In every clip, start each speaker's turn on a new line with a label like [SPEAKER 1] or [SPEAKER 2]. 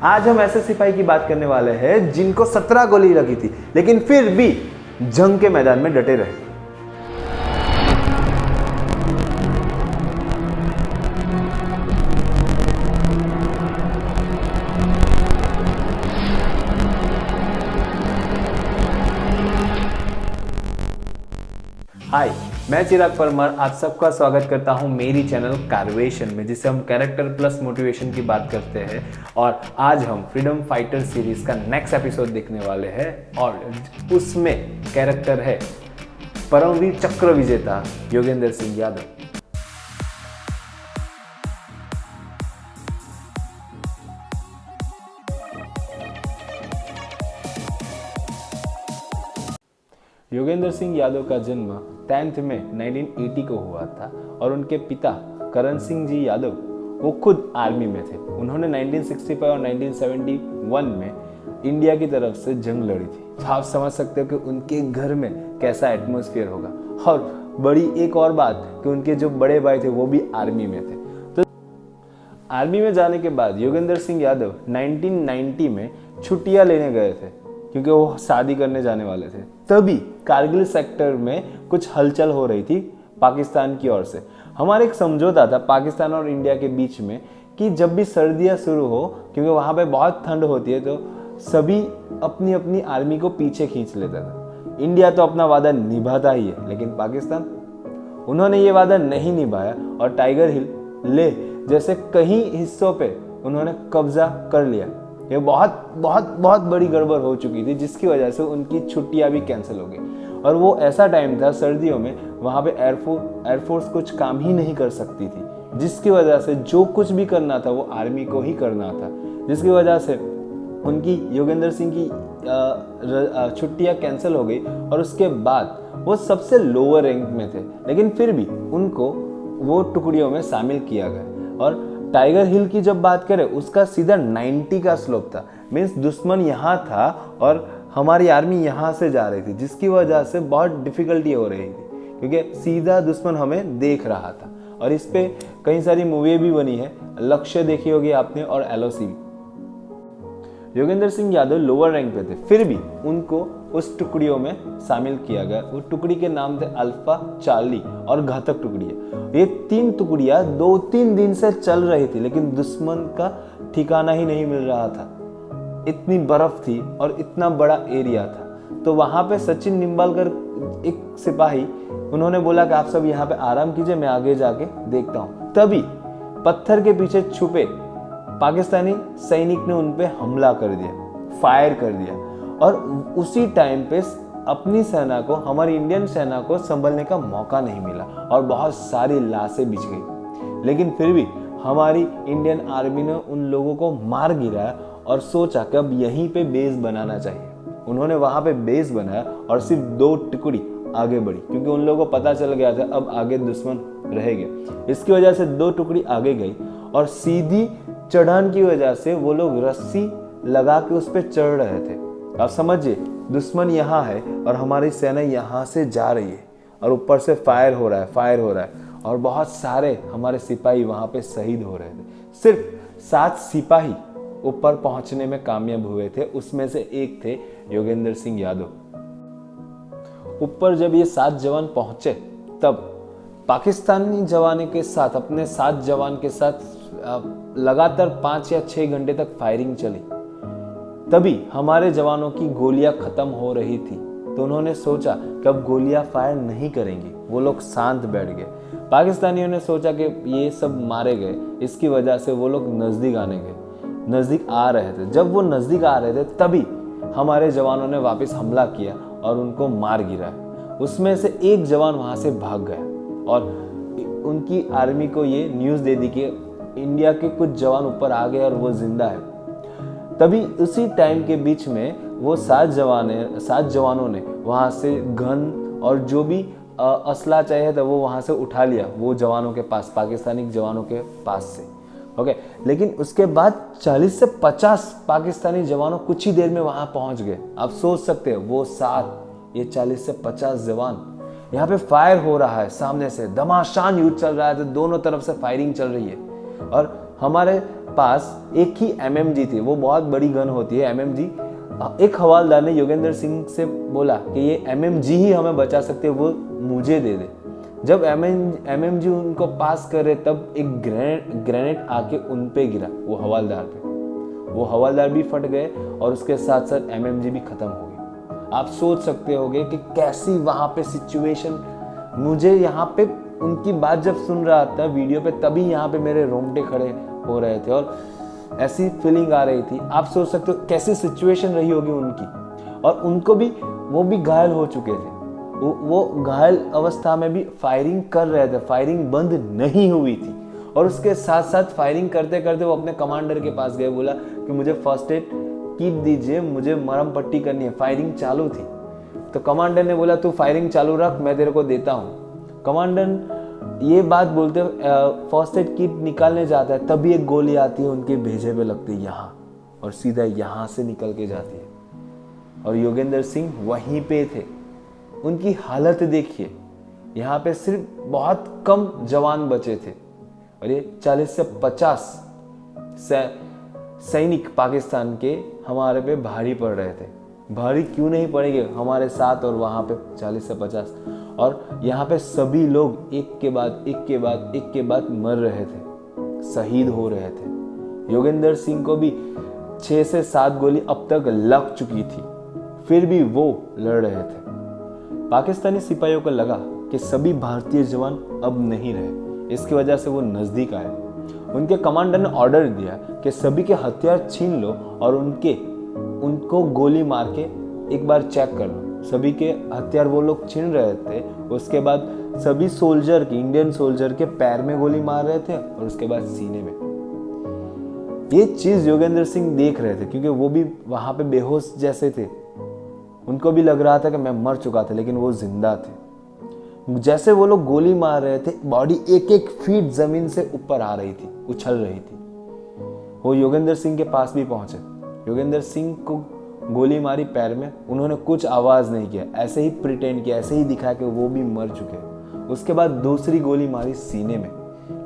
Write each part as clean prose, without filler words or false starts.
[SPEAKER 1] आज हम ऐसे सिपाही की बात करने वाले हैं जिनको 17 गोली लगी थी लेकिन फिर भी जंग के मैदान में डटे रहे। हाय, मैं चिराग परमार आप सबका स्वागत करता हूं मेरी चैनल कारवेशन में, जिसे हम कैरेक्टर प्लस मोटिवेशन की बात करते हैं। और आज हम फ्रीडम फाइटर सीरीज का नेक्स्ट एपिसोड देखने वाले हैं और उसमें कैरेक्टर है परमवीर चक्र विजेता योगेंद्र सिंह यादव। योगेंद्र सिंह यादव का जन्म 10 मई 1980 को हुआ था और उनके पिता करण सिंह जी यादव वो खुद आर्मी में थे। उन्होंने 1965 और 1971 में इंडिया की तरफ से जंग लड़ी थी। आप समझ सकते हो कि उनके घर में कैसा एटमॉस्फेयर होगा। और बड़ी एक और बात कि उनके जो बड़े भाई थे वो भी आर्मी में थे। तो आर्मी में जाने के बाद योगेंद्र सिंह यादव 1990 में छुट्टियां लेने गए थे क्योंकि वो शादी करने जाने वाले थे। तभी कारगिल सेक्टर में कुछ हलचल हो रही थी पाकिस्तान की ओर से। हमारा एक समझौता था पाकिस्तान और इंडिया के बीच में कि जब भी सर्दियां शुरू हो, क्योंकि वहाँ पे बहुत ठंड होती है, तो सभी अपनी अपनी आर्मी को पीछे खींच लेता था। इंडिया तो अपना वादा निभाता ही है, लेकिन पाकिस्तान उन्होंने ये वादा नहीं निभाया और टाइगर हिल, लेह जैसे कई हिस्सों पे उन्होंने कब्जा कर लिया। ये बहुत बहुत बहुत बड़ी गड़बड़ हो चुकी थी, जिसकी वजह से उनकी छुट्टियां भी कैंसिल हो गई। और वो ऐसा टाइम था सर्दियों में, वहाँ पे एयरफोर्स कुछ काम ही नहीं कर सकती थी, जिसकी वजह से जो कुछ भी करना था वो आर्मी को ही करना था। जिसकी वजह से उनकी योगेंद्र सिंह की छुट्टियां कैंसिल हो गई और उसके बाद वो सबसे लोअर रैंक में थे, लेकिन फिर भी उनको वो टुकड़ियों में शामिल किया गया। और टाइगर हिल की जब बात करें, उसका सीधा 90 का स्लोप था। मीन्स दुश्मन यहाँ था और हमारी आर्मी यहाँ से जा रही थी, जिसकी वजह से बहुत डिफिकल्टी हो रही थी क्योंकि सीधा दुश्मन हमें देख रहा था। और इस पे कई सारी मूवी भी बनी है, लक्ष्य देखी होगी आपने और एलओसी भी। योगेंद्र सिंह यादव लोअर रैंक पे थे, फिर भी उनको उस टुकड़ियों में शामिल किया गया। वो टुकड़ी के नाम थे अल्फा, चार्ली और घातक टुकड़ियां। ये 3 टुकड़ियां 2-3 दिन से चल रही थी, लेकिन दुश्मन का ठिकाना ही नहीं मिल रहा था। इतनी बर्फ थी और इतना बड़ा एरिया था। तो वहां पे सचिन निम्बालकर एक सिपाही, उन्होंने बोला कि आप सब यहाँ पे आराम कीजिए, मैं आगे जाके देखता हूँ। तभी पत्थर के पीछे छुपे पाकिस्तानी सैनिक ने उन पे हमला कर दिया, फायर कर दिया। और उसी टाइम पे अपनी सेना को, हमारी इंडियन सेना को संभलने का मौका नहीं मिला और बहुत सारी लाशें बिछ गई। लेकिन फिर भी हमारी इंडियन आर्मी ने उन लोगों को मार गिराया और सोचा कि अब यहीं पे बेस बनाना चाहिए। उन्होंने वहां पे बेस बनाया और सिर्फ 2 टुकड़ी आगे बढ़ी, क्योंकि उन लोगों को पता चल गया था अब आगे दुश्मन रहेगा। इसकी वजह से 2 टुकड़ी आगे गई और सीधी चढ़ान की वजह से वो लोग रस्सी लगा के उस पर चढ़ रहे थे। अब समझिए, दुश्मन यहाँ है और हमारी सेना यहाँ से जा रही है और ऊपर से फायर हो रहा है और बहुत सारे हमारे सिपाही वहाँ पे शहीद हो रहे थे। सिर्फ 7 सिपाही ऊपर पहुंचने में कामयाब हुए थे, उसमें से एक थे योगेंद्र सिंह यादव। ऊपर जब ये 7 जवान पहुंचे, तब पाकिस्तानी जवानों के साथ, अपने 7 जवान के साथ लगातार 5 या 6 घंटे तक फायरिंग चली। तभी हमारे जवानों की गोलियां खत्म हो रही थी, तो उन्होंने सोचा कि अब गोलियां फायर नहीं करेंगे। वो लोग शांत बैठ गए। पाकिस्तानियों ने सोचा कि ये सब मारे गए, इसकी वजह से वो लोग नजदीक आ रहे थे। जब वो नजदीक आ रहे थे, तभी हमारे जवानों ने वापस हमला किया और उनको मार गिराया। उसमें से एक जवान वहां से भाग गया और उनकी आर्मी को ये न्यूज दे दी कि इंडिया के कुछ जवान ऊपर आ गए और वो जिंदा है। तभी उसी टाइम के बीच में वो 7 जवानों ने वहां से गन और जो भी असला चाहिए था वो वहां से उठा लिया, वो जवानों के पास, पाकिस्तानी जवानों के पास से। ओके, लेकिन उसके बाद 40 से 50 पाकिस्तानी जवानों कुछ ही देर में वहां पहुंच गए। आप सोच सकते हैं, वो 7, ये 40 से 50 जवान, यहाँ पे फायर हो रहा है, सामने से घमासान युद्ध चल रहा है, तो दोनों तरफ से फायरिंग चल रही है। और हमारे पास एक ही MMG थी, वो बहुत बड़ी गन होती है MMG। एक हवालदार ने योगेंद्र सिंह से बोला कि ये MMG ही हमें बचा सकते, वो मुझे दे दे। जब MMG उनको पास करे तब एक ग्रेनेड आके उन पे गिरा, वो हवालदार भी फट गए और उसके साथ साथ MMG भी खत्म हो गई। आप सोच सकते होगे कि कैसी वहां पे सिचुएशन। मुझे यहाँ पे उनकी बात जब सुन रहा था वीडियो पे, तभी यहाँ पे मेरे रोंगटे खड़े हो रहे थे और ऐसी फीलिंग आ रही थी। आप सोच सकते हो कैसी सिचुएशन रही होगी उनकी। और उनको भी, वो भी घायल हो चुके थे, वो घायल अवस्था में भी फायरिंग कर रहे थे, फायरिंग बंद नहीं हुई थी। और उसके साथ साथ फायरिंग करते करते वो अपने कमांडर के पास गए, बोला कि मुझे फर्स्ट एड किट दीजिए, मुझे मरहम पट्टी करनी है। फायरिंग चालू थी तो कमांडर ने बोला तू फायरिंग चालू रख, मैं तेरे को देता हूँ। कमांडर ये बात बोलते फर्स्ट एड किट निकालने जाता है, तभी एक गोली आती है उनके भेजे पे लगती है यहाँ, और सीधा यहाँ से निकल के जाती है। और योगेंद्र सिंह वहीं पे थे। उनकी हालत देखिए, यहाँ पे सिर्फ बहुत कम जवान बचे थे और ये 40 से 50 सैनिक पाकिस्तान के हमारे पे भारी पड़ रहे थे। भारी क्यों नहीं पड़ेंगे, हमारे साथ और वहाँ पे 40 से 50। और यहाँ पे सभी लोग एक के बाद मर रहे थे, शहीद हो रहे थे। योगेंद्र सिंह को भी 6 से 7 गोली अब तक लग चुकी थी, फिर भी वो लड़ रहे थे। पाकिस्तानी सिपाहियों को लगा कि सभी भारतीय जवान अब नहीं रहे, इसकी वजह से वो नजदीक आए। उनके कमांडर ने ऑर्डर दिया कि सभी के हथियार छीन लो और उनको गोली मार के एक बार चेक कर लो। सभी के हथियार वो लोग छीन रहे थे। उसके बाद सभी सोल्जर के, इंडियन सोल्जर के पैर में गोली मार रहे थे और उसके बाद सीने में। ये चीज योगेंद्र सिंह देख रहे थे क्योंकि वो भी वहां पे बेहोश जैसे थे। उनको भी लग रहा था कि मैं मर चुका था, लेकिन वो जिंदा थे। जैसे वो लोग गोली मार रहे थे, बॉडी 1-1 फीट जमीन से ऊपर आ रही थी, उछल रही थी। वो योगेंद्र सिंह के पास भी पहुंचे। योगेंद्र सिंह को गोली मारी पैर में, उन्होंने कुछ आवाज नहीं किया, ऐसे ही प्रिटेंड किया, ऐसे ही दिखाया कि वो भी मर चुके। उसके बाद दूसरी गोली मारी सीने में,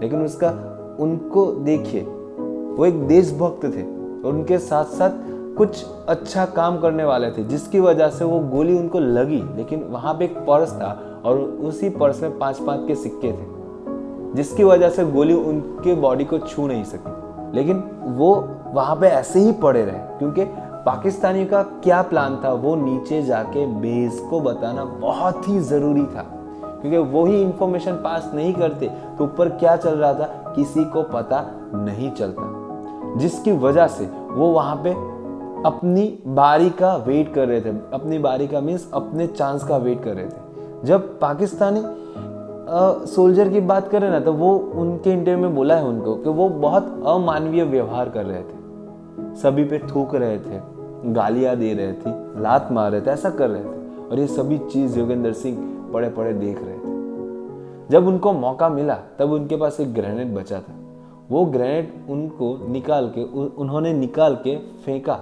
[SPEAKER 1] लेकिन उनको देखिए, वो एक देशभक्त थे और उनके साथ साथ कुछ अच्छा काम करने वाले थे, जिसकी वजह से वो गोली उनको लगी। लेकिन वहां पे एक पर्स था और उसी पर्स में 5-5 के सिक्के थे, जिसकी वजह से गोली उनके बॉडी को छू नहीं सकी। लेकिन वो वहां पे ऐसे ही पड़े रहे, क्योंकि पाकिस्तानी का क्या प्लान था, वो नीचे जाके बेस को बताना बहुत ही जरूरी था, क्योंकि वो ही इंफॉर्मेशन पास नहीं करते तो ऊपर क्या चल रहा था किसी को पता नहीं चलता। जिसकी वजह से वो वहां पे अपनी बारी का वेट कर रहे थे। अपनी बारी का मीन्स अपने चांस का वेट कर रहे थे। जब पाकिस्तानी सोल्जर की बात करें ना, तो वो उनके इंटरव्यू में बोला है उनको कि वो बहुत अमानवीय व्यवहार कर रहे थे, सभी पे थूक रहे थे, गालियां दे रहे थे, लात मार रहे थे, ऐसा कर रहे थे। और ये सभी चीज योगेंद्र सिंह पड़े पड़े देख रहे थे। जब उनको मौका मिला तब उनके पास एक ग्रेनेड बचा था। वो ग्रेनेड उन्होंने निकाल के फेंका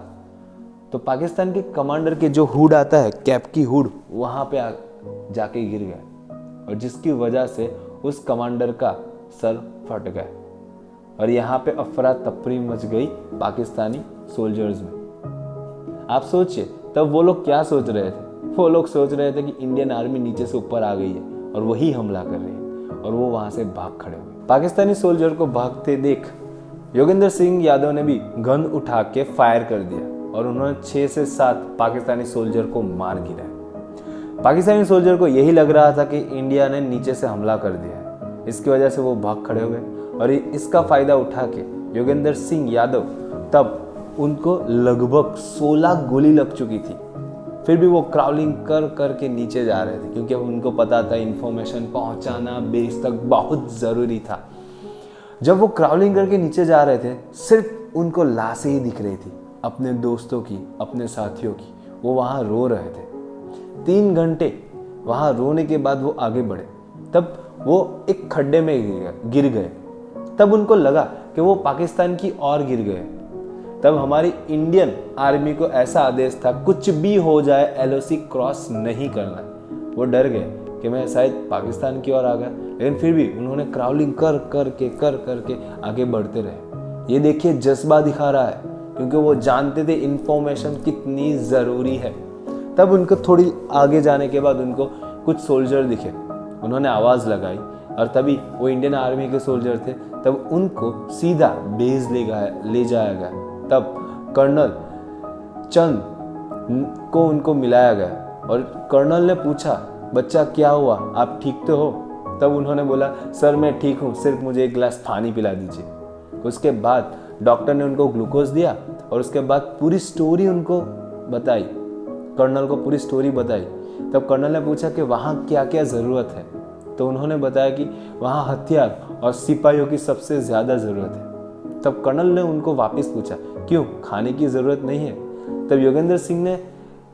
[SPEAKER 1] तो पाकिस्तान के कमांडर के जो हुड आता है, कैप की हुड, वहां पे जाके गिर गया और जिसकी वजह से उस कमांडर का सर फट गया और यहाँ पे अफरा तफरी मच गई पाकिस्तानी सोल्जर्स में। आप सोचिए तब वो लोग क्या सोच रहे थे। वो लोग सोच रहे थे कि इंडियन आर्मी नीचे से ऊपर आ गई है और वही हमला कर रही है, और वो वहां से भाग खड़े हुए। पाकिस्तानी सोल्जर को भागते देख योगेंद्र सिंह यादव ने भी गन उठा के फायर कर दिया और उन्होंने 6 से 7 पाकिस्तानी सोल्जर को मार गिराया। पाकिस्तानी सोल्जर को यही लग रहा था कि इंडिया ने नीचे से हमला कर दिया है, इसकी वजह से वो भाग खड़े हुए और इसका फायदा उठा के योगेंद्र सिंह यादव, तब उनको लगभग 16 गोली लग चुकी थी, फिर भी वो क्राउलिंग कर के नीचे जा रहे थे, क्योंकि उनको पता था इन्फॉर्मेशन पहुंचाना बेस तक बहुत जरूरी था। जब वो क्राउलिंग करके नीचे जा रहे थे, सिर्फ उनको लाशें ही दिख रही थी, अपने दोस्तों की, अपने साथियों की। वो वहां रो रहे थे। 3 घंटे वहां रोने के बाद वो आगे बढ़े, तब वो एक खड्डे में गिर गए। तब उनको लगा कि वो पाकिस्तान की ओर गिर गए। तब हमारी इंडियन आर्मी को ऐसा आदेश था, कुछ भी हो जाए LOC क्रॉस नहीं करना। वो डर गए कि मैं शायद पाकिस्तान की ओर आ गया, लेकिन फिर भी उन्होंने क्राउलिंग कर करके आगे बढ़ते रहे। ये देखिए जज्बा दिखा रहा है, क्योंकि वो जानते थे इन्फॉर्मेशन कितनी ज़रूरी है। तब उनको थोड़ी आगे जाने के बाद उनको कुछ सोल्जर दिखे, उन्होंने आवाज़ लगाई और तभी वो इंडियन आर्मी के सोल्जर थे। तब उनको सीधा बेस ले जाया गया। तब कर्नल चंद को उनको मिलाया गया और कर्नल ने पूछा, बच्चा क्या हुआ, आप ठीक तो हो? तब उन्होंने बोला, सर मैं ठीक हूँ, सिर्फ मुझे एक गिलास पानी पिला दीजिए। उसके बाद डॉक्टर ने उनको ग्लूकोज दिया और उसके बाद पूरी स्टोरी उनको बताई, कर्नल को पूरी स्टोरी बताई। तब कर्नल ने पूछा कि वहाँ क्या क्या ज़रूरत है, तो उन्होंने बताया कि वहाँ हथियार और सिपाहियों की सबसे ज़्यादा ज़रूरत है। तब कर्नल ने उनको वापस पूछा, क्यों, खाने की ज़रूरत नहीं है? तब योगेंद्र सिंह ने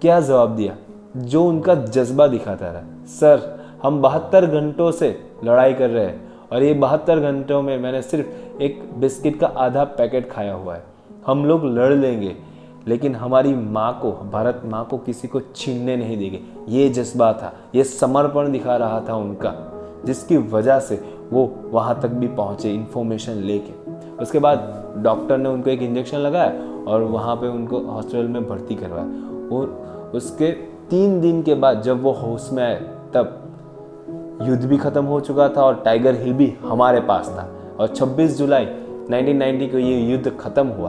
[SPEAKER 1] क्या जवाब दिया, जो उनका जज्बा दिखाता रहा, सर हम 72 घंटों से लड़ाई कर रहे हैं और ये 72 घंटों में मैंने सिर्फ एक बिस्किट का आधा पैकेट खाया हुआ है। हम लोग लड़ लेंगे, लेकिन हमारी माँ को, भारत माँ को किसी को छीनने नहीं देंगे। ये जज्बा था, ये समर्पण दिखा रहा था उनका, जिसकी वजह से वो वहाँ तक भी पहुँचे इन्फॉर्मेशन लेके। उसके बाद डॉक्टर ने उनको एक इंजेक्शन लगाया और वहाँ पे उनको हॉस्पिटल में भर्ती करवाया। और उसके 3 दिन के बाद जब वो होश में आए, तब युद्ध भी ख़त्म हो चुका था और टाइगर हिल भी हमारे पास था। और 26 जुलाई 1990 को ये युद्ध ख़त्म हुआ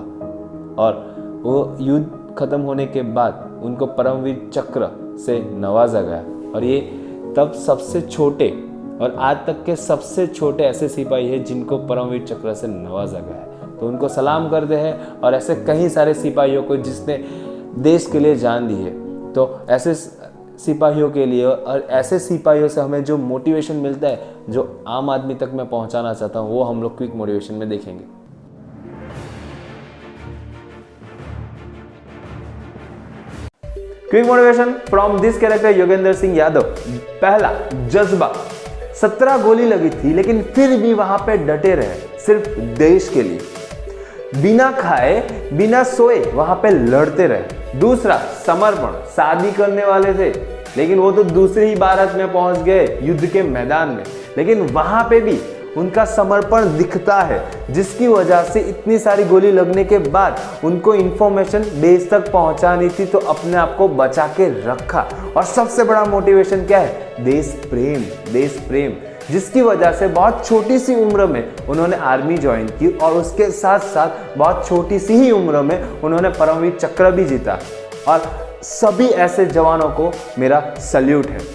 [SPEAKER 1] और वो युद्ध ख़त्म होने के बाद उनको परमवीर चक्र से नवाजा गया। और ये तब सबसे छोटे और आज तक के सबसे छोटे ऐसे सिपाही हैं जिनको परमवीर चक्र से नवाजा गया है। तो उनको सलाम करते हैं। और ऐसे कई सारे सिपाहियों को जिसने देश के लिए जान दी है, तो ऐसे सिपाहियों के लिए और ऐसे सिपाहियों से हमें जो मोटिवेशन मिलता है, जो आम आदमी तक मैं पहुंचाना चाहता हूं, वो हम लोग क्विक मोटिवेशन में देखेंगे। Quick motivation from this character Yogendra Singh Yadav. पहला, जज्बा। 17 गोली लगी थी लेकिन फिर भी वहां पे डटे रहे, सिर्फ देश के लिए। बिना खाए बिना सोए वहां पे लड़ते रहे। दूसरा, समर्पण। शादी करने वाले थे लेकिन वो तो दूसरे ही भारत में पहुंच गए युद्ध के मैदान में, लेकिन वहां पे भी उनका समर्पण दिखता है, जिसकी वजह से इतनी सारी गोली लगने के बाद उनको इंफॉर्मेशन देश तक पहुंचानी थी, तो अपने आप को बचा के रखा। और सबसे बड़ा मोटिवेशन क्या है? देश प्रेम, देश प्रेम, जिसकी वजह से बहुत छोटी सी उम्र में उन्होंने आर्मी ज्वाइन की और उसके साथ साथ बहुत छोटी सी ही उम्र में उन्होंने परमवीर चक्र भी जीता। और सभी ऐसे जवानों को मेरा सल्यूट है।